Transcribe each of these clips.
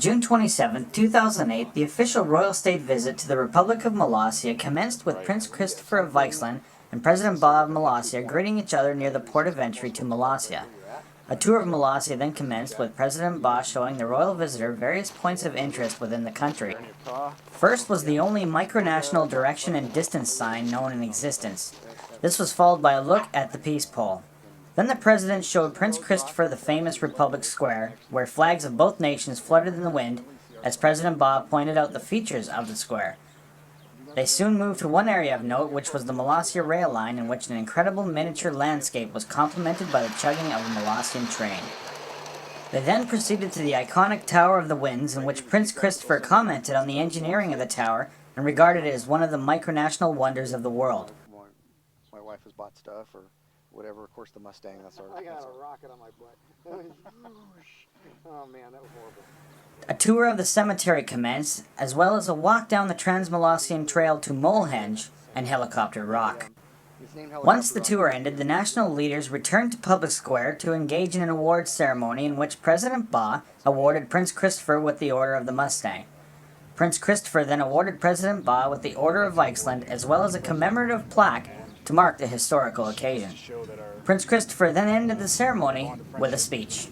June 27, 2008, the official royal state visit to the Republic of Molossia commenced with Prince Christopher of Vikesland and President Bob of Molossia greeting each other near the port of entry to Molossia. A tour of Molossia then commenced with President Bob showing the royal visitor various points of interest within the country. First was the only micronational direction and distance sign known in existence. This was followed by a look at the peace pole. Then the president showed Prince Christopher the famous Republic Square, where flags of both nations fluttered in the wind, as President Bob pointed out the features of the square. They soon moved to one area of note, which was the Molossia rail line, in which an incredible miniature landscape was complemented by the chugging of a Molossian train. They then proceeded to the iconic Tower of the Winds, in which Prince Christopher commented on the engineering of the tower and regarded it as one of the micronational wonders of the world. My wife has bought stuff or whatever, of course the Mustang, that's our... I got a rocket on my butt. Oh man, that was horrible. A tour of the cemetery commenced, as well as a walk down the Trans-Molossian Trail to Molehenge and Helicopter Rock. Once the tour ended, the national leaders returned to Public Square to engage in an awards ceremony in which President Ba awarded Prince Christopher with the Order of the Mustang. Prince Christopher then awarded President Ba with the Order of Vikesland, as well as a commemorative plaque to mark the historical occasion. Prince Christopher then ended the ceremony with a speech.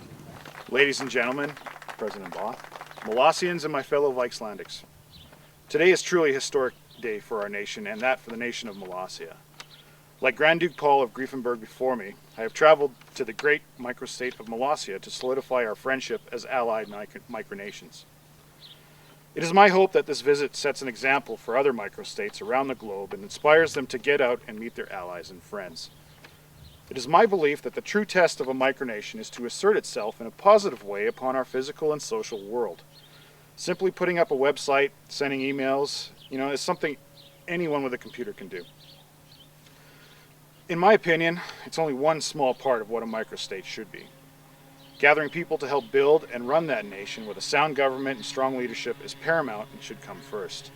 Ladies and gentlemen, President Ba, Molossians and my fellow Vikeslandics, today is truly a historic day for our nation and that for the nation of Molossia. Like Grand Duke Paul of Griefenberg before me, I have traveled to the great microstate of Molossia to solidify our friendship as allied micronations. It is my hope that this visit sets an example for other microstates around the globe and inspires them to get out and meet their allies and friends. It is my belief that the true test of a micronation is to assert itself in a positive way upon our physical and social world. Simply putting up a website, sending emails, is something anyone with a computer can do. In my opinion, it's only one small part of what a microstate should be. Gathering people to help build and run that nation with a sound government and strong leadership is paramount and should come first.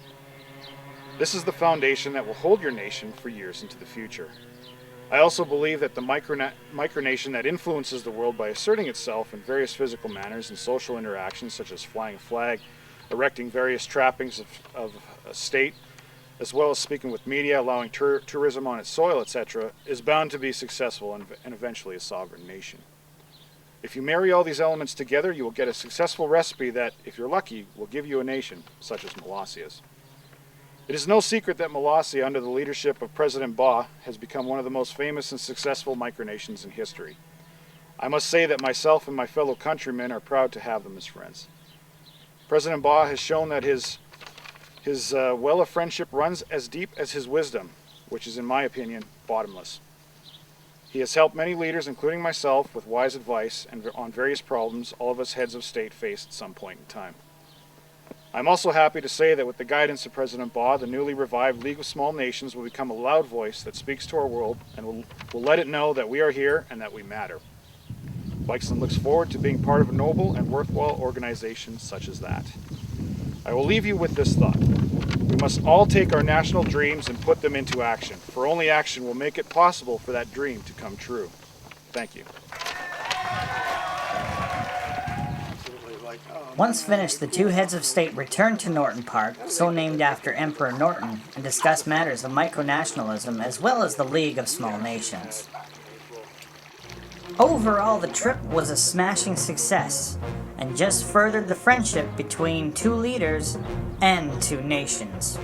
This is the foundation that will hold your nation for years into the future. I also believe that the micronation that influences the world by asserting itself in various physical manners and social interactions, such as flying a flag, erecting various trappings of a state, as well as speaking with media, allowing tourism on its soil, etc., is bound to be successful and eventually a sovereign nation. If you marry all these elements together, you will get a successful recipe that, if you're lucky, will give you a nation such as Molossia's. It is no secret that Molossia, under the leadership of President Ba, has become one of the most famous and successful micronations in history. I must say that myself and my fellow countrymen are proud to have them as friends. President Ba has shown that his well of friendship runs as deep as his wisdom, which is, in my opinion, bottomless. He has helped many leaders, including myself, with wise advice and on various problems all of us heads of state face at some point in time. I'm also happy to say that with the guidance of President Ba, the newly revived League of Small Nations will become a loud voice that speaks to our world and will let it know that we are here and that we matter. Vikesland looks forward to being part of a noble and worthwhile organization such as that. I will leave you with this thought. We must all take our national dreams and put them into action, for only action will make it possible for that dream to come true. Thank you. Once finished, the two heads of state returned to Norton Park, so named after Emperor Norton, and discussed matters of micronationalism as well as the League of Small Nations. Overall, the trip was a smashing success, and just furthered the friendship between two leaders and two nations.